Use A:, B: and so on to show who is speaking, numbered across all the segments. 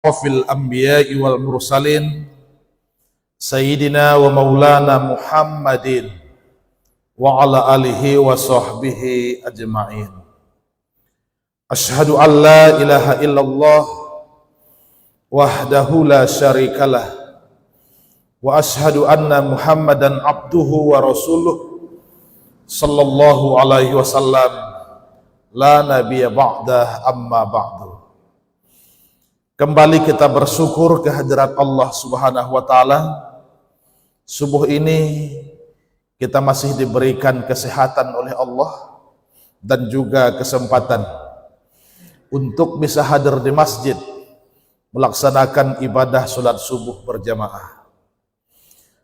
A: Fil anbiya'i wal mursalin Sayyidina wa maulana Muhammadin wa ala alihi wa sahbihi ajma'in. Ashhadu an la ilaha illallah wahdahu la syarikalah wa ashhadu anna Muhammadan abduhu wa rasuluh sallallahu alaihi wasallam la nabiyya ba'dah amma ba'du. Kembali kita bersyukur kehadirat Allah Subhanahu wa taala. Subuh ini kita masih diberikan kesehatan oleh Allah dan juga kesempatan untuk bisa hadir di masjid melaksanakan ibadah salat subuh berjamaah.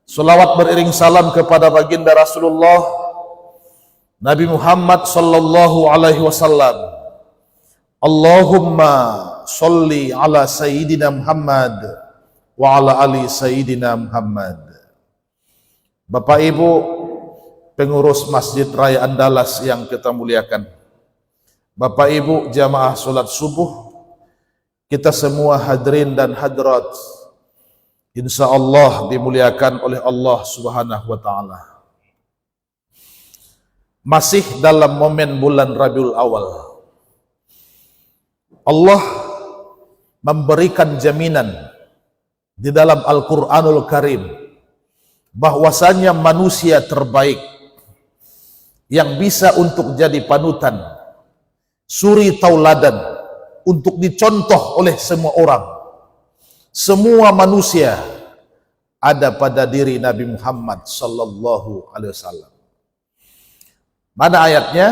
A: Salawat beriring salam kepada baginda Rasulullah Nabi Muhammad sallallahu alaihi wasallam. Allahumma sholli ala Sayyidina Muhammad wa ala ali Sayyidina Muhammad. Bapak Ibu pengurus Masjid Raya Andalas yang kita muliakan, Bapak Ibu jamaah salat subuh, kita semua hadirin dan hadirat insya Allah dimuliakan oleh Allah Subhanahu wa taala. Masih dalam momen bulan Rabiul Awal, Allah memberikan jaminan di dalam Al-Quranul Karim bahwasanya manusia terbaik yang bisa untuk jadi panutan, suri tauladan, untuk dicontoh oleh semua orang, semua manusia, ada pada diri Nabi Muhammad sallallahu alaihi wasallam. Mana ayatnya?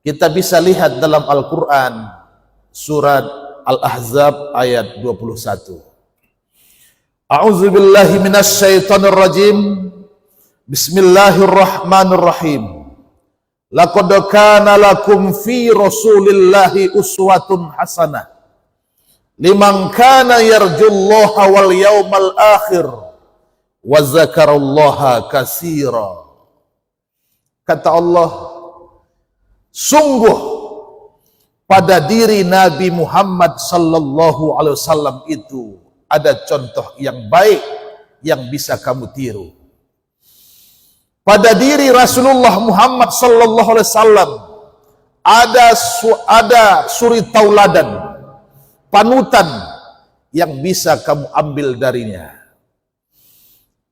A: Kita bisa lihat dalam Al-Quran surat Al-Ahzab ayat 21. A'udzubillahi minasyaitonir rajim. Bismillahirrahmanirrahim. Laqad kana lakum fi Rasulillahi uswatun hasanah liman kana yarjullaha wal yawmal akhir wa dzakarallaha katsira. Kata Allah, sungguh pada diri Nabi Muhammad sallallahu alaihi wasallam itu ada contoh yang baik yang bisa kamu tiru. Pada diri Rasulullah Muhammad sallallahu alaihi wasallam ada suri tauladan, panutan yang bisa kamu ambil darinya,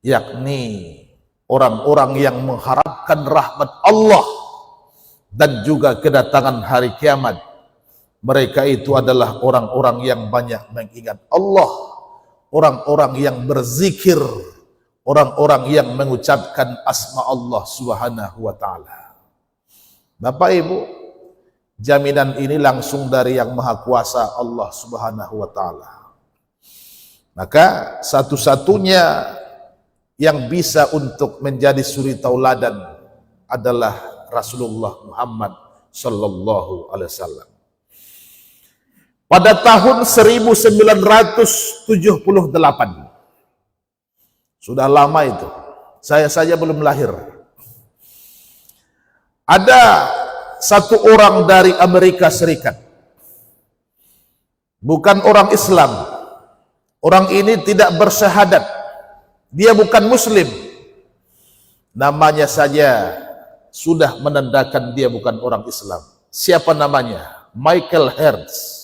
A: yakni orang-orang yang mengharapkan rahmat Allah dan juga kedatangan hari kiamat. Mereka itu adalah orang-orang yang banyak mengingat Allah, orang-orang yang berzikir, orang-orang yang mengucapkan asma Allah Subhanahu wa taala. Bapak Ibu, jaminan ini langsung dari Yang Maha Kuasa Allah Subhanahu wa taala. Maka satu-satunya yang bisa untuk menjadi suri tauladan adalah Rasulullah Muhammad sallallahu alaihi wasallam. Pada tahun 1978, sudah lama itu, saya saja belum lahir, ada satu orang dari Amerika Serikat, bukan orang Islam. Orang ini tidak bersyahadat, dia bukan Muslim, namanya saja sudah menandakan dia bukan orang Islam. Siapa namanya? Michael Hertz.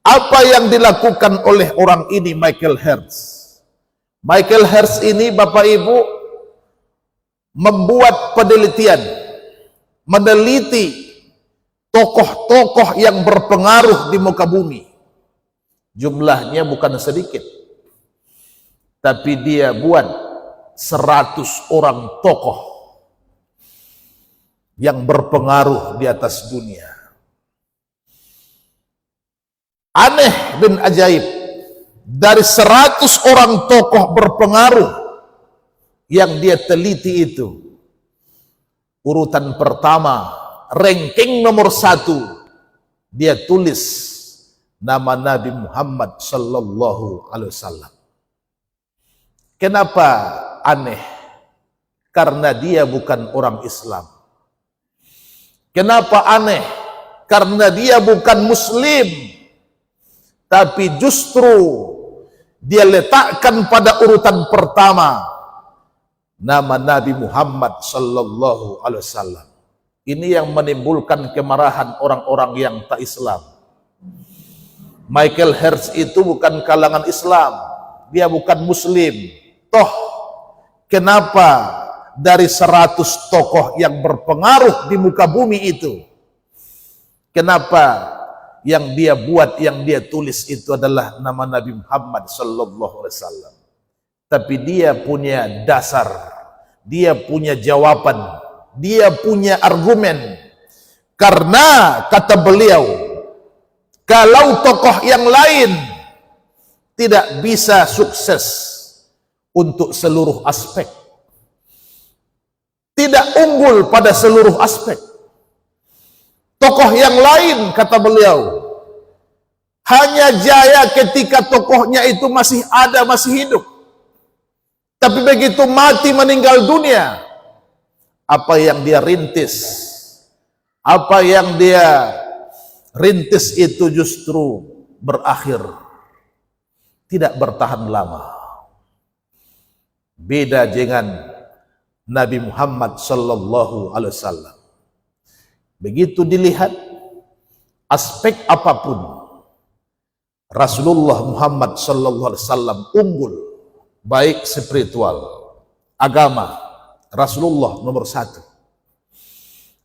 A: Apa yang dilakukan oleh orang ini, Michael Hertz? Michael Hertz ini, Bapak Ibu, membuat penelitian, meneliti tokoh-tokoh yang berpengaruh di muka bumi. Jumlahnya bukan sedikit, tapi dia buat 100 orang tokoh yang berpengaruh di atas dunia. Aneh bin ajaib, dari 100 orang tokoh berpengaruh yang dia teliti itu, urutan pertama, ranking nomor 1, dia tulis nama Nabi Muhammad sallallahu alaihi wasallam. Kenapa aneh? Karena dia bukan orang Islam. Kenapa aneh? Karena dia bukan Muslim. tapi justru dia letakkan pada urutan pertama nama Nabi Muhammad sallallahu alaihi wasallam. Ini yang menimbulkan kemarahan orang-orang yang tak Islam. Michael Hertz itu bukan kalangan Islam, dia bukan Muslim. Toh kenapa dari 100 tokoh yang berpengaruh di muka bumi itu, kenapa yang dia buat, yang dia tulis itu adalah nama Nabi Muhammad sallallahu alaihi wasallam? Tapi dia punya dasar, dia punya jawaban, dia punya argumen. Karena kata beliau, kalau tokoh yang lain tidak bisa sukses untuk seluruh aspek, tidak unggul pada seluruh aspek, tokoh yang lain, kata beliau, hanya jaya ketika tokohnya itu masih ada, masih hidup. Tapi begitu mati, meninggal dunia, apa yang dia rintis, apa yang dia rintis itu justru berakhir, tidak bertahan lama. Beda dengan Nabi Muhammad sallallahu alaihi wasallam. Begitu dilihat aspek apapun, Rasulullah Muhammad sallallahu alaihi wasallam unggul, baik spiritual, agama, Rasulullah nomor 1.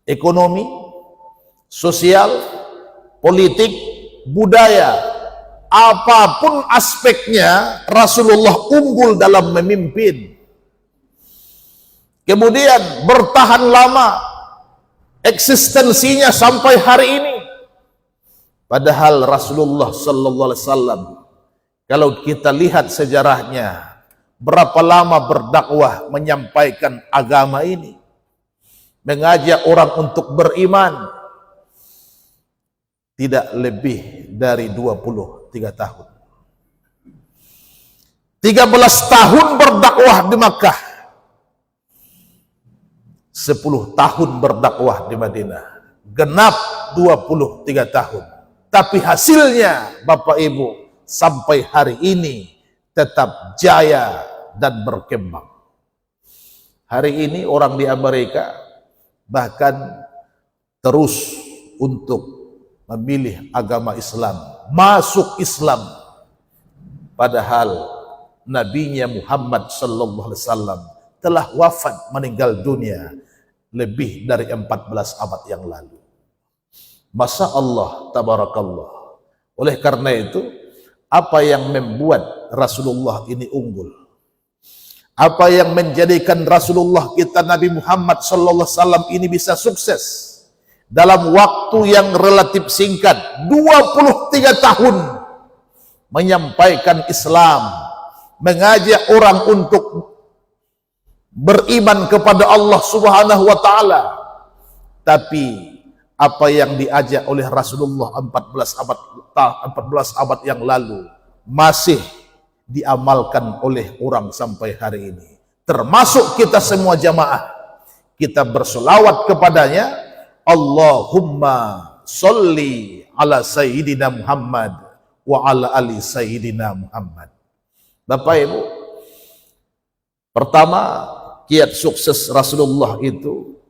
A: Ekonomi, sosial, politik, budaya, apapun aspeknya Rasulullah unggul dalam memimpin. Kemudian bertahan lama eksistensinya sampai hari ini. Padahal Rasulullah sallallahu alaihi wasallam, kalau kita lihat sejarahnya, berapa lama berdakwah menyampaikan agama ini, mengajak orang untuk beriman, tidak lebih dari 23 tahun. 13 tahun berdakwah di Makkah, 10 tahun berdakwah di Madinah, genap 23 tahun. Tapi hasilnya Bapak Ibu sampai hari ini tetap jaya dan berkembang. Hari ini orang di Amerika bahkan terus untuk memilih agama Islam, masuk Islam, padahal nabinya Muhammad sallallahu alaihi wasallam telah wafat, meninggal dunia lebih dari 14 abad yang lalu. Masya Allah, tabarakallah. Oleh karena itu, apa yang membuat Rasulullah ini unggul? Apa yang menjadikan Rasulullah kita Nabi Muhammad sallallahu alaihi wasallam ini bisa sukses dalam waktu yang relatif singkat, 23 tahun menyampaikan Islam, mengajak orang untuk beriman kepada Allah Subhanahu wa taala. Tapi apa yang diajak oleh Rasulullah 14 abad yang lalu masih diamalkan oleh orang sampai hari ini. Termasuk kita semua jamaah, kita berselawat kepadanya. Allahumma sholli ala Sayyidina Muhammad wa ala ali Sayyidina Muhammad. Bapak Ibu, pertama, kiat sukses Rasulullah itu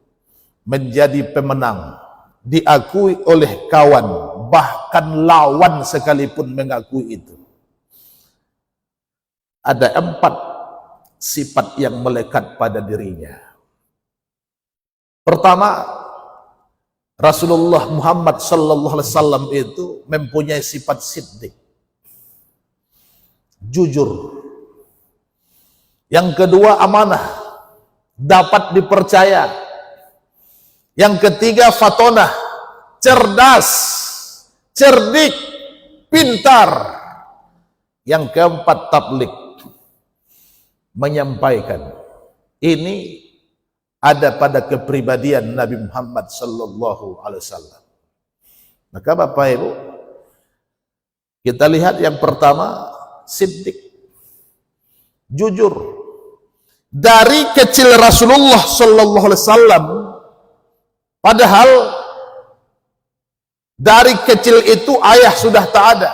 A: menjadi pemenang, diakui oleh kawan, bahkan lawan sekalipun mengakui itu. Ada 4 sifat yang melekat pada dirinya. Pertama, Rasulullah Muhammad sallallahu alaihi wasallam itu mempunyai sifat siddiq, jujur. Yang kedua, amanah, dapat dipercaya. Yang ketiga, fatonah, cerdas, cerdik, pintar. Yang keempat, tabligh, menyampaikan. Ini ada pada kepribadian Nabi Muhammad sallallahu alaihi wasallam. Maka Bapak Ibu, kita lihat yang pertama, siddiq, jujur. Dari kecil Rasulullah sallallahu alaihi wasallam, padahal dari kecil itu ayah sudah tak ada.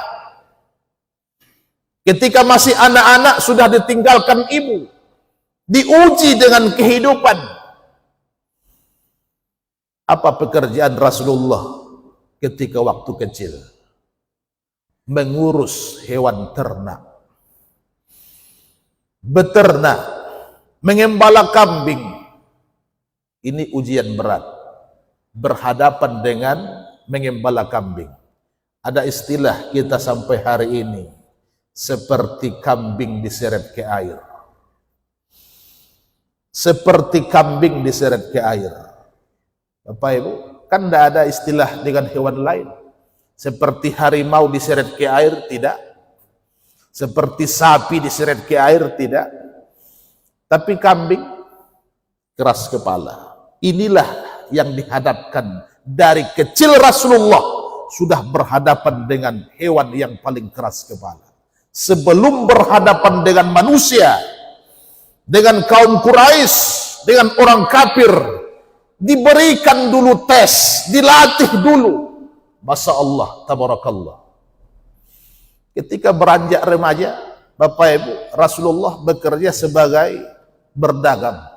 A: Ketika masih anak-anak sudah ditinggalkan ibu, diuji dengan kehidupan. Apa pekerjaan Rasulullah ketika waktu kecil? Mengurus hewan ternak, beternak, mengembala kambing. Ini ujian berat, berhadapan dengan mengembala kambing. Ada istilah kita sampai hari ini, seperti kambing diseret ke air. Seperti kambing diseret ke air. Bapak Ibu, kan tidak ada istilah dengan hewan lain. Seperti harimau diseret ke air, tidak. Seperti sapi diseret ke air, tidak. Tapi kambing keras kepala. Inilah yang dihadapkan dari kecil Rasulullah sudah berhadapan dengan hewan yang paling keras kepala. Sebelum berhadapan dengan manusia, dengan kaum Quraisy, dengan orang kafir, diberikan dulu tes, dilatih dulu. Masya Allah, tabarakallah. Ketika beranjak remaja, Bapak Ibu, Rasulullah bekerja sebagai berdagang.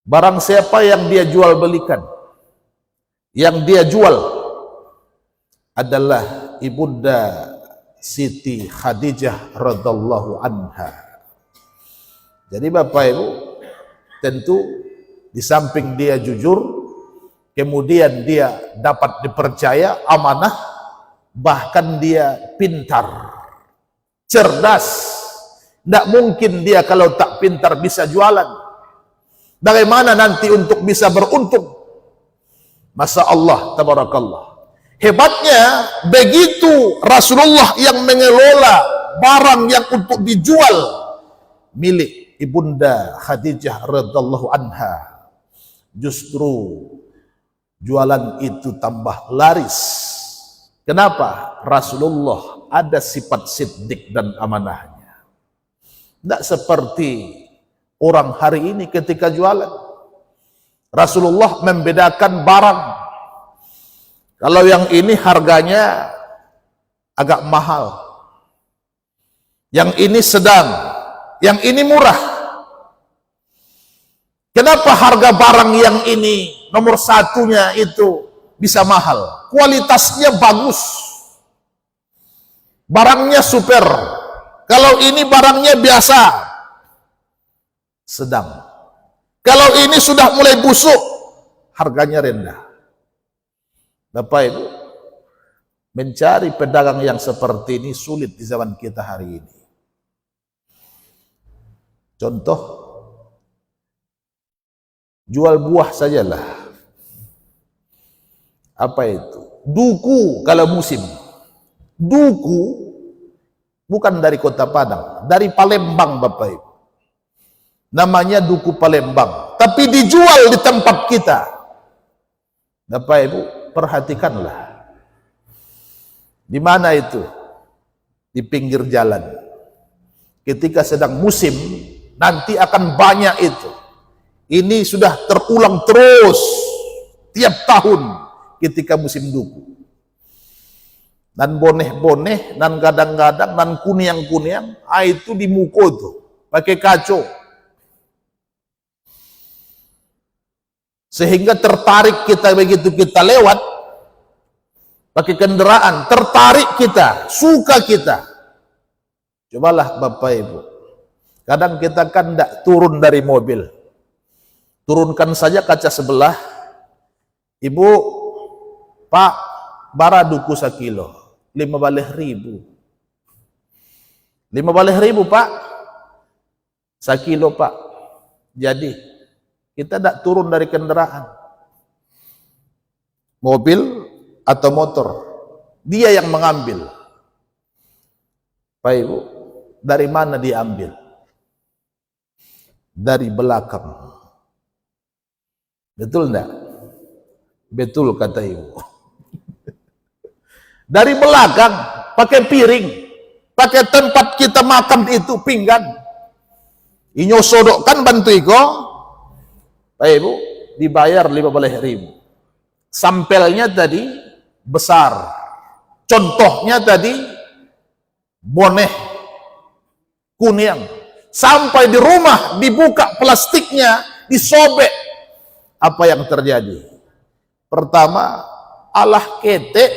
A: Barang siapa yang dia jual belikan, yang dia jual adalah Ibunda Siti Khadijah radhiyallahu anha. Jadi Bapak Ibu, tentu di samping dia jujur, kemudian dia dapat dipercaya amanah, bahkan dia pintar, cerdas. Tidak mungkin dia kalau tak pintar bisa jualan. Bagaimana nanti untuk bisa beruntung? Masya Allah, tabarakallah. Hebatnya, begitu Rasulullah yang mengelola barang yang untuk dijual milik Ibunda Khadijah radhiyallahu anha, justru jualan itu tambah laris. Kenapa? Rasulullah ada sifat siddiq dan amanahnya. Tidak seperti orang hari ini ketika jualan. Rasulullah membedakan barang. Kalau yang ini harganya agak mahal, yang ini sedang, yang ini murah. Kenapa harga barang yang ini nomor satunya itu bisa mahal? Kualitasnya bagus, barangnya super. Kalau ini barangnya biasa, sedang. Kalau ini sudah mulai busuk, harganya rendah. Bapak Ibu, mencari pedagang yang seperti ini sulit di zaman kita hari ini. Contoh, jual buah sajalah. Apa itu? Duku kalau musim. Duku bukan dari Kota Padang, dari Palembang Bapak Ibu. Namanya duku Palembang, tapi dijual di tempat kita. Bapak Ibu, perhatikanlah. Di mana itu? Di pinggir jalan. Ketika sedang musim, nanti akan banyak itu. Ini sudah terulang terus tiap tahun ketika musim duku. Dan boneh-boneh, dan kadang-kadang, dan kuniang-kuniang, itu di muko tuh, pakai kaco. Sehingga tertarik kita begitu kita lewat, pakai kendaraan, tertarik kita, suka kita. Cobalah Bapak Ibu, kadang kita kan tidak turun dari mobil, turunkan saja kaca sebelah, Ibu, Pak, bara duku sekilo, 15.000. 15.000 Pak, sekilo Pak. Jadi kita tidak turun dari kendaraan, mobil atau motor, dia yang mengambil. Pak Ibu, dari mana dia ambil? Dari belakang. Betul enggak? Betul kata Ibu. Dari belakang, pakai piring, pakai tempat kita makan itu, pinggan. Inyo sodokkan bantu iko. Pak Ibu, dibayar 15.000. Sampelnya tadi besar, Contohnya tadi boneh kuning, sampai di rumah dibuka plastiknya, disobek. Apa yang terjadi? Pertama, alah ketek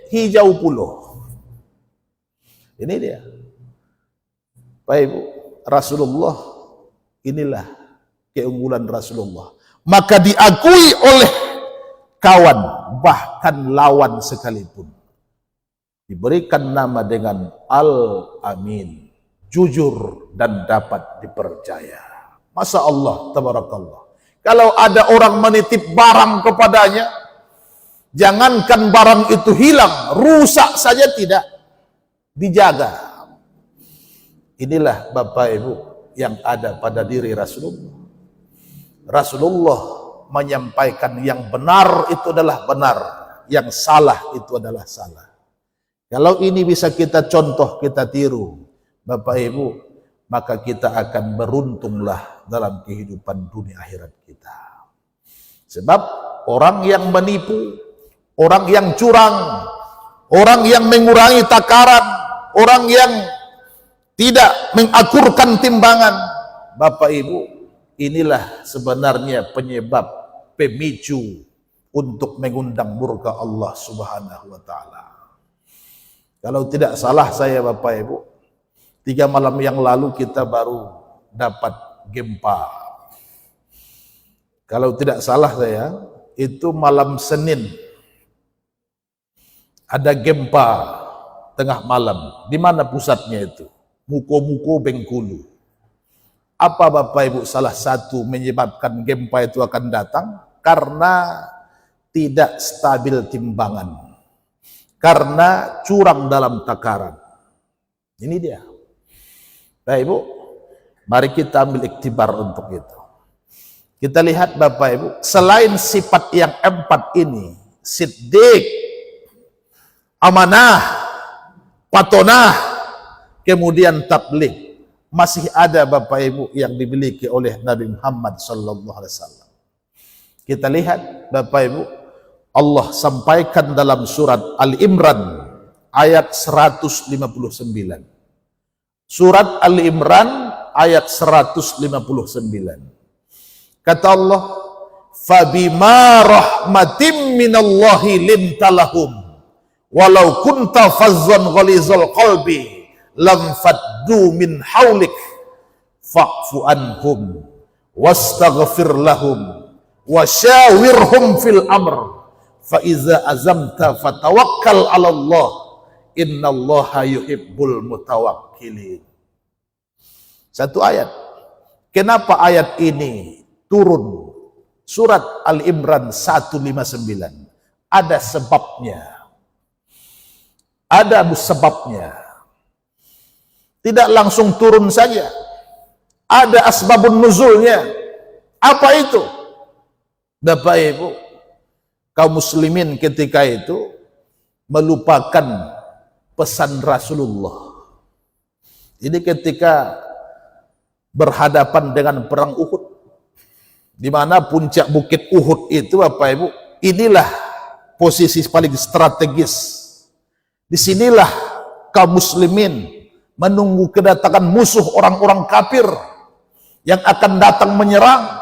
A: hijau puluh. Ini dia. Pak Ibu, Rasulullah, inilah keunggulan Rasulullah. Maka diakui oleh kawan, bahkan lawan sekalipun. Diberikan nama dengan Al-Amin, jujur dan dapat dipercaya. Masa Allah, tabarakallah. Kalau ada orang menitip barang kepadanya, jangankan barang itu hilang, rusak saja tidak, dijaga. Inilah Bapak Ibu yang ada pada diri Rasulullah. Rasulullah menyampaikan yang benar itu adalah benar, yang salah itu adalah salah. Kalau ini bisa kita contoh, kita tiru, Bapak Ibu, maka kita akan beruntunglah dalam kehidupan dunia akhirat kita. Sebab orang yang menipu, orang yang curang, orang yang mengurangi takaran, orang yang tidak mengakurkan timbangan, Bapak Ibu, inilah sebenarnya penyebab, pemicu untuk mengundang murka Allah Subhanahu wa Ta'ala. Kalau tidak salah saya, Bapak Ibu, 3 malam yang lalu kita baru dapat gempa. Kalau tidak salah saya, itu malam Senin ada gempa tengah malam. Di mana pusatnya itu? Muko-muko Bengkulu. Apa Bapak Ibu salah satu menyebabkan gempa itu akan datang? Karena tidak stabil timbangan, karena curang dalam takaran. Ini dia. Bapak Ibu, mari kita ambil iktibar untuk itu. Kita lihat Bapak Ibu, selain sifat yang 4 ini, siddiq, amanah, patonah, kemudian tabligh, masih ada Bapak Ibu yang dimiliki oleh Nabi Muhammad sallallahu alaihi wasallam. Kita lihat Bapak Ibu, Allah sampaikan dalam surat Al-Imran ayat 159. Surat Al-Imran ayat 159. Kata Allah, "Fabima rahmatim minallahi lintalahum walau kunta fazzan ghalizal qalbi lam faddu min haulik fa'fu anhum wastaghfir lahum wasyawirhum fil amr fa iza azamta fatawakkal 'ala Allah innallaha yuhibbul mutawakkilin." Satu ayat. Kenapa ayat ini turun? Surat Al-Imran 159. Ada sebabnya. Ada sebabnya. Tidak langsung turun saja. Ada asbabun nuzulnya. Apa itu? Bapak Ibu, kaum muslimin ketika itu melupakan pesan Rasulullah. Ini ketika berhadapan dengan perang Uhud, di mana puncak bukit Uhud itu Bapak Ibu, inilah posisi paling strategis. Disinilah kaum muslimin menunggu kedatangan musuh orang-orang kafir yang akan datang menyerang.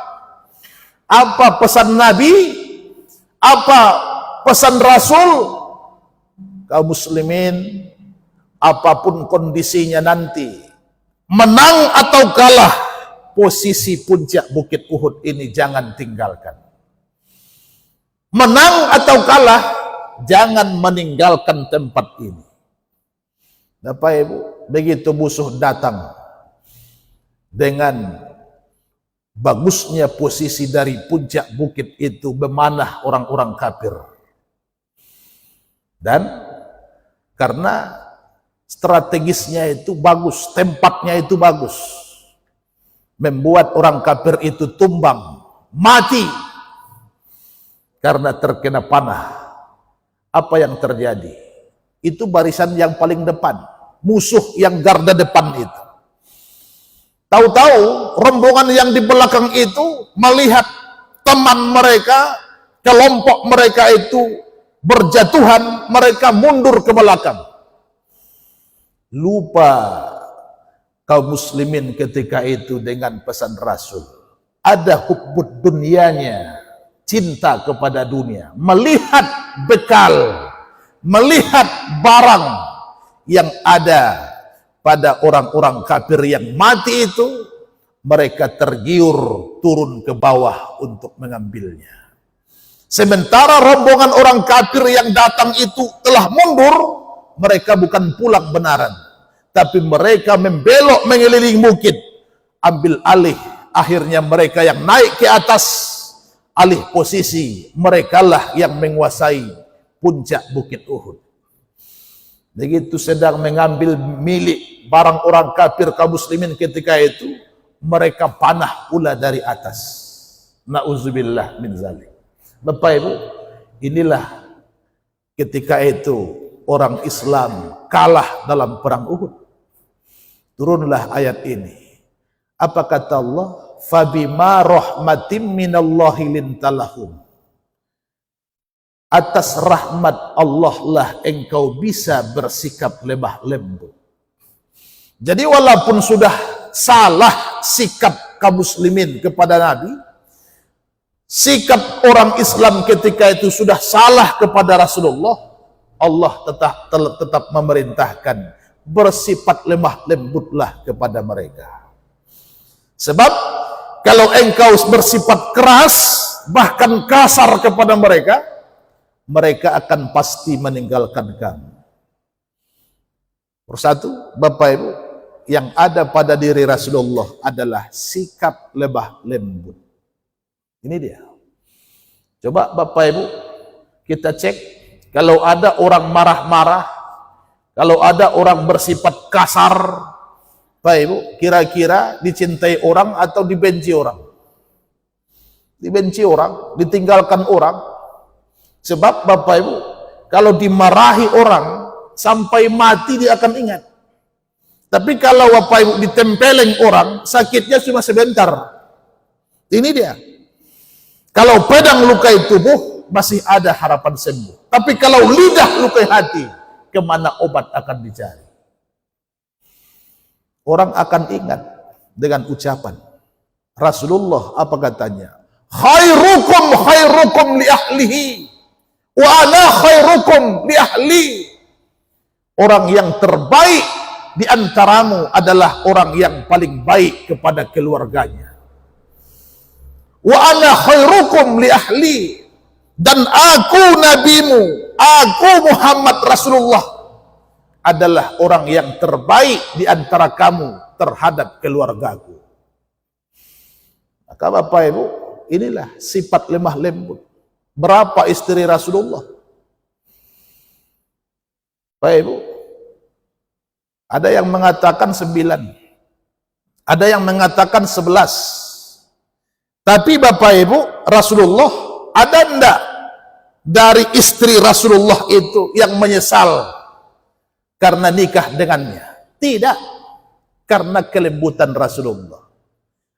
A: Apa pesan Nabi? Apa pesan Rasul? Kaum muslimin, apapun kondisinya nanti, menang atau kalah, posisi puncak bukit Uhud ini jangan tinggalkan. Menang atau kalah, jangan meninggalkan tempat ini. Bapak Ibu, begitu musuh datang dengan bagusnya posisi dari puncak bukit itu memanah orang-orang kafir. Dan karena strategisnya itu bagus, tempatnya itu bagus, membuat orang kafir itu tumbang, mati karena terkena panah. Apa yang terjadi? Itu barisan yang paling depan, musuh yang garda depan itu. Tahu-tahu rombongan yang di belakang itu melihat teman mereka, kelompok mereka itu berjatuhan, mereka mundur ke belakang. Lupa kaum muslimin ketika itu dengan pesan Rasul. Ada hubbud dunyanya, cinta kepada dunia, melihat bekal, melihat barang yang ada pada orang-orang kafir yang mati itu, mereka tergiur turun ke bawah untuk mengambilnya. Sementara rombongan orang kafir yang datang itu telah mundur, mereka bukan pulang benaran, tapi mereka membelok mengelilingi bukit, ambil alih. Akhirnya mereka yang naik ke atas, alih posisi, merekalah yang menguasai puncak bukit Uhud. Begitu sedang mengambil milik barang orang kafir kaum muslimin ketika itu, mereka panah pula dari atas. Na'udzubillah min zalik. Bapak Ibu, inilah ketika itu orang Islam kalah dalam perang Uhud. Turunlah ayat ini. Apa kata Allah? Fabima rahmatim minallahi lintalahum. Atas rahmat Allah lah engkau bisa bersikap lemah lembut. Jadi walaupun sudah salah sikap kaum muslimin kepada Nabi, sikap orang Islam ketika itu sudah salah kepada Rasulullah, Allah tetap memerintahkan bersifat lemah lembutlah kepada mereka. Sebab kalau engkau bersifat keras, bahkan kasar kepada mereka, mereka akan pasti meninggalkan kamu. Persatu, Bapak Ibu, yang ada pada diri Rasulullah adalah sikap lemah lembut. Ini dia. Coba Bapak Ibu, kita cek, kalau ada orang marah-marah, kalau ada orang bersifat kasar, Bapak Ibu, kira-kira dicintai orang atau dibenci orang? Dibenci orang, ditinggalkan orang. Sebab Bapak Ibu, kalau dimarahi orang, sampai mati dia akan ingat. Tapi kalau Bapak Ibu ditempeleng orang, sakitnya cuma sebentar. Ini dia. Kalau pedang lukai tubuh, masih ada harapan sembuh. Tapi kalau lidah lukai hati, kemana obat akan dicari? Orang akan ingat dengan ucapan Rasulullah, apa katanya? Khairukum li ahlihi wa ana khairukum li ahli. Orang yang terbaik di antaramu adalah orang yang paling baik kepada keluarganya. Wa ana khairukum li ahli, dan aku nabimu, aku Muhammad Rasulullah adalah orang yang terbaik di antara kamu terhadap keluargaku. Maka Bapak Ibu, inilah sifat lemah lembut. Berapa istri Rasulullah? Bapak Ibu, ada yang mengatakan 9, ada yang mengatakan 11. Tapi Bapak Ibu, Rasulullah, ada enggak dari istri Rasulullah itu yang menyesal karena nikah dengannya? Tidak, karena kelembutan Rasulullah.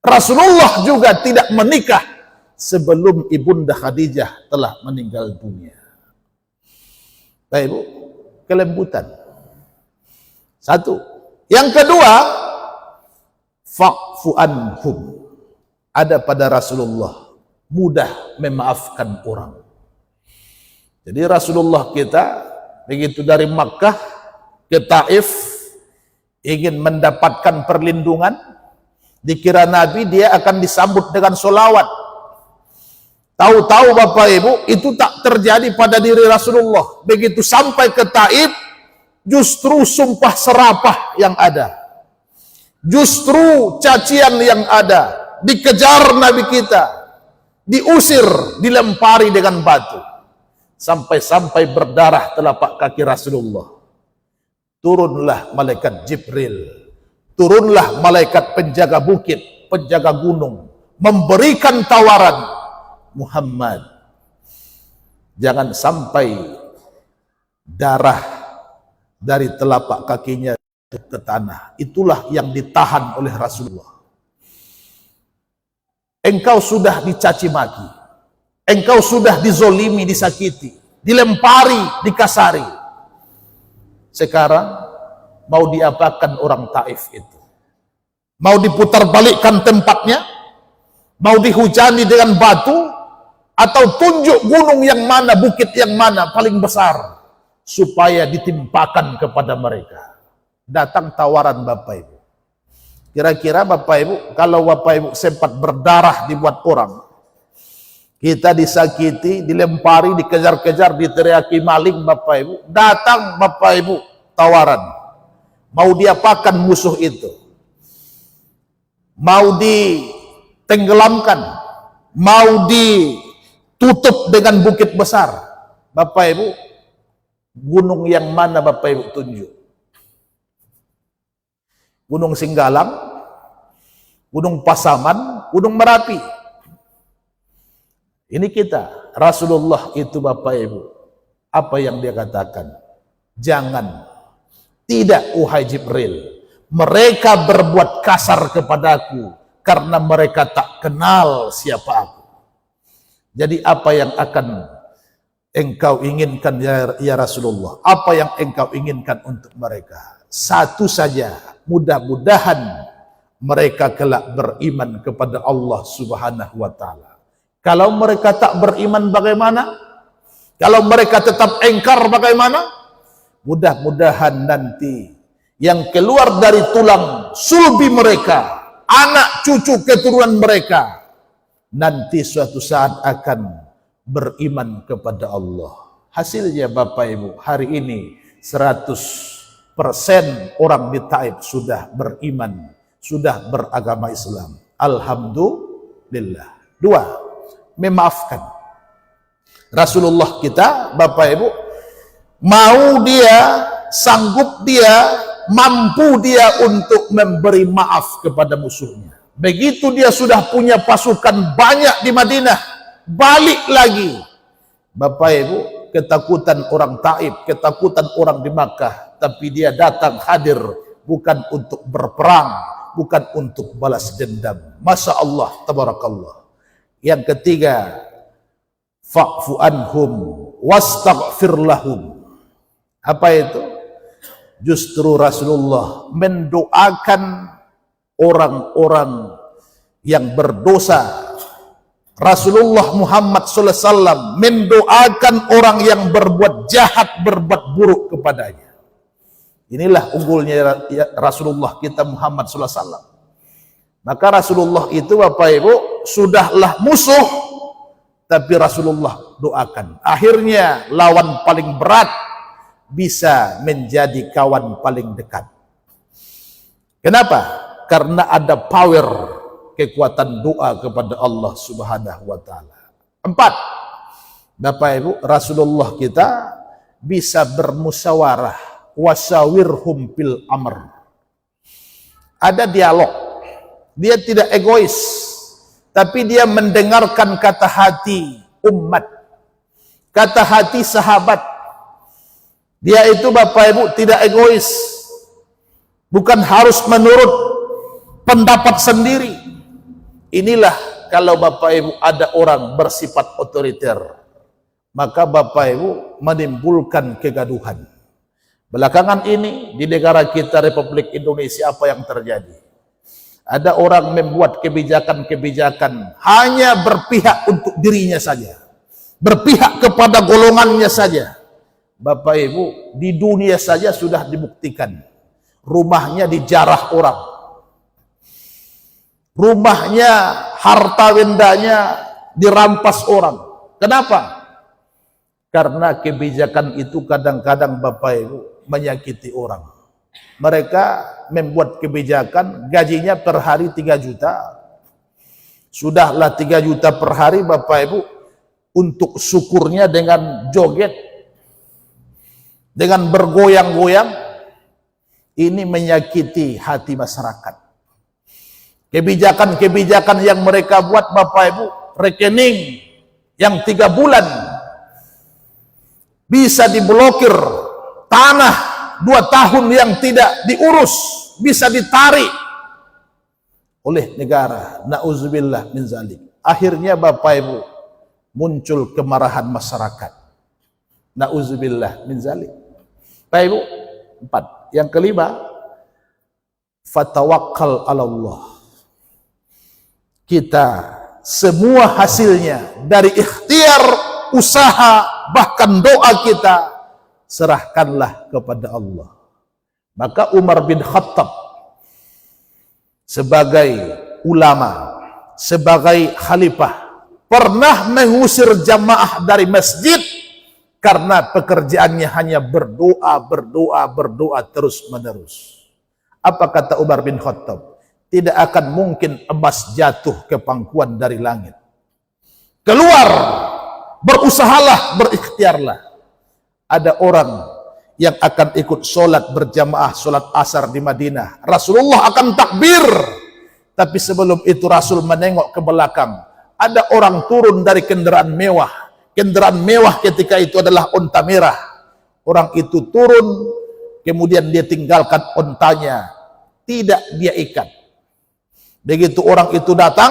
A: Rasulullah juga tidak menikah sebelum Ibunda Khadijah telah meninggal dunia. Bapak Ibu, kelembutan. Satu. Yang kedua, fa'fu anhum. Ada pada Rasulullah mudah memaafkan orang. Jadi Rasulullah kita begitu dari Makkah ke Taif ingin mendapatkan perlindungan, dikira Nabi dia akan disambut dengan solawat. Tahu-tahu Bapak Ibu itu tak terjadi pada diri Rasulullah. Begitu sampai ke Taif, justru sumpah serapah yang ada, justru cacian yang ada. Dikejar Nabi kita, diusir, dilempari dengan batu, sampai-sampai berdarah telapak kaki Rasulullah. Turunlah malaikat Jibril, turunlah malaikat penjaga bukit, penjaga gunung, memberikan tawaran, Muhammad, jangan sampai darah dari telapak kakinya ke tanah. Itulah yang ditahan oleh Rasulullah. Engkau sudah dicaci maki, engkau sudah dizolimi, disakiti, dilempari, dikasari. Sekarang mau diapakan orang Taif itu? Mau diputar balikkan tempatnya? Mau dihujani dengan batu? Atau tunjuk gunung yang mana, bukit yang mana paling besar supaya ditimpakan kepada mereka? Datang tawaran Bapak Ibu. Kira-kira Bapak Ibu, kalau Bapak Ibu sempat berdarah dibuat orang, kita disakiti, dilempari, dikejar-kejar, diteriaki maling Bapak Ibu, datang Bapak Ibu tawaran, mau diapakan musuh itu? Mau ditenggelamkan, mau ditutup dengan bukit besar. Bapak Ibu, gunung yang mana Bapak Ibu tunjuk? Gunung Singgalang, Gunung Pasaman, Gunung Merapi. Ini kita, Rasulullah itu Bapak Ibu, apa yang dia katakan? Jangan, tidak wahai Jibril, mereka berbuat kasar kepadaku karena mereka tak kenal siapa aku. Jadi apa yang akan engkau inginkan ya Rasulullah? Apa yang engkau inginkan untuk mereka? Satu saja, mudah-mudahan mereka kelak beriman kepada Allah Subhanahu wa Ta'ala. Kalau mereka tak beriman bagaimana? Kalau mereka tetap engkar bagaimana? Mudah-mudahan nanti yang keluar dari tulang sulbi mereka, anak cucu keturunan mereka, nanti suatu saat akan beriman kepada Allah. Hasilnya Bapak Ibu, hari ini 100% orang di Taif sudah beriman, sudah beragama Islam. Alhamdulillah. 2, memaafkan. Rasulullah kita, Bapak Ibu, mau dia, sanggup dia, mampu dia untuk memberi maaf kepada musuhnya. Begitu dia sudah punya pasukan banyak di Madinah, balik lagi. Bapak Ibu, ketakutan orang Taif, ketakutan orang di Makkah, tapi dia datang hadir bukan untuk berperang, bukan untuk balas dendam. Masya Allah, tabarakallah. Yang ketiga, fa'fu anhum wastaghfir lahum. Apa itu? Justru Rasulullah mendoakan orang-orang yang berdosa. Rasulullah Muhammad SAW mendoakan orang yang berbuat jahat, berbuat buruk kepadanya. Inilah unggulnya Rasulullah kita Muhammad SAW. Maka Rasulullah itu Bapak Ibu sudahlah musuh, tapi Rasulullah doakan. Akhirnya lawan paling berat bisa menjadi kawan paling dekat. Kenapa? Karena ada power, kekuatan doa kepada Allah Subhanahu wa Ta'ala. 4, Bapak Ibu, Rasulullah kita bisa bermusyawarah, wasawirhum fil amr. Ada dialog. Dia tidak egois, tapi dia mendengarkan kata hati umat, kata hati sahabat. Dia itu Bapak Ibu tidak egois, bukan harus menurut pendapat sendiri. Inilah kalau Bapak Ibu ada orang bersifat otoriter, maka Bapak Ibu menimbulkan kegaduhan. Belakangan ini di negara kita Republik Indonesia apa yang terjadi? Ada orang membuat kebijakan-kebijakan hanya berpihak untuk dirinya saja, berpihak kepada golongannya saja. Bapak Ibu, di dunia saja sudah dibuktikan, rumahnya dijarah orang, rumahnya, harta bendanya dirampas orang. Kenapa? Karena kebijakan itu kadang-kadang Bapak Ibu menyakiti orang. Mereka membuat kebijakan gajinya per hari 3 juta. Sudahlah 3 juta per hari Bapak Ibu, untuk syukurnya dengan joget, dengan bergoyang-goyang, ini menyakiti hati masyarakat. Kebijakan-kebijakan yang mereka buat Bapak Ibu, rekening yang 3 bulan bisa diblokir, tanah 2 tahun yang tidak diurus bisa ditarik oleh negara. Na'udzubillah min zalik. Akhirnya Bapak Ibu muncul kemarahan masyarakat. Nauzubillah min zalik. Baik Bu, 4. Yang kelima, fatawakkal 'ala Allah. Kita semua hasilnya dari ikhtiar, usaha, bahkan doa kita, serahkanlah kepada Allah. Maka Umar bin Khattab sebagai ulama, sebagai khalifah, pernah mengusir jamaah dari masjid karena pekerjaannya hanya berdoa terus menerus. Apa kata Umar bin Khattab? Tidak akan mungkin emas jatuh ke pangkuan dari langit. Keluar, berusahalah, berikhtiarlah. Ada orang yang akan ikut sholat berjamaah, sholat asar di Madinah. Rasulullah akan takbir. Tapi sebelum itu Rasul menengok ke belakang. Ada orang turun dari kendaraan mewah. Kendaraan mewah ketika itu adalah onta merah. Orang itu turun, kemudian dia tinggalkan ontanya. Tidak dia ikat. Begitu orang itu datang,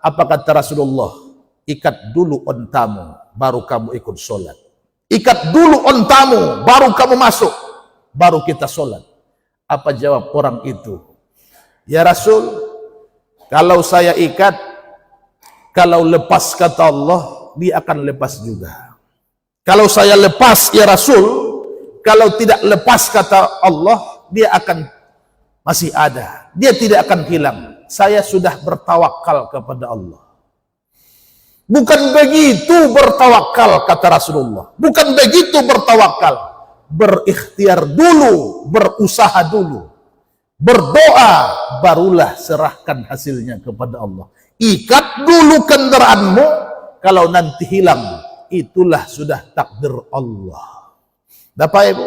A: apa kata Rasulullah? Ikat dulu ontamu, baru kamu ikut sholat. Ikat dulu ontamu, baru kamu masuk, baru kita sholat. Apa jawab orang itu? Ya Rasul, kalau saya ikat, kalau lepas kata Allah, dia akan lepas juga. Kalau saya lepas ya Rasul, kalau tidak lepas kata Allah, dia akan masih ada. Dia tidak akan hilang. Saya sudah bertawakal kepada Allah. Bukan begitu bertawakal kata Rasulullah. Bukan begitu bertawakal. Berikhtiar dulu, berusaha dulu. Berdoa, barulah serahkan hasilnya kepada Allah. Ikat dulu kendaraanmu, kalau nanti hilang, itulah sudah takdir Allah. Bapak Ibu,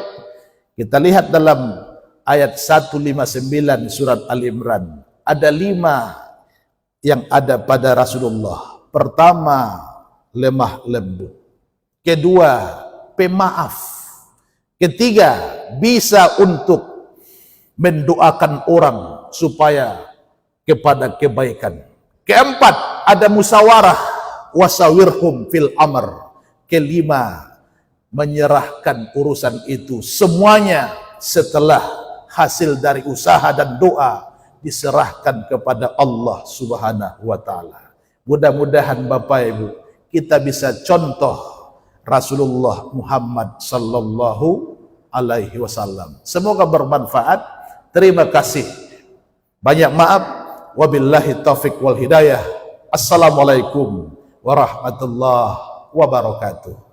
A: kita lihat dalam ayat 159 surat Al-Imran. Ada 5 yang ada pada Rasulullah. Pertama, lemah lembut. Kedua, pemaaf. Ketiga, bisa untuk mendoakan orang supaya kepada kebaikan. Keempat, ada musyawarah, wasawirhum fil amr. Kelima, menyerahkan urusan itu semuanya setelah hasil dari usaha dan doa diserahkan kepada Allah Subhanahu wa taala. Mudah-mudahan Bapak Ibu kita bisa contoh Rasulullah Muhammad sallallahu alaihi wasallam. Semoga bermanfaat. Terima kasih. Banyak maaf. Wabillahi taufik wal hidayah. Assalamualaikum warahmatullahi wabarakatuh.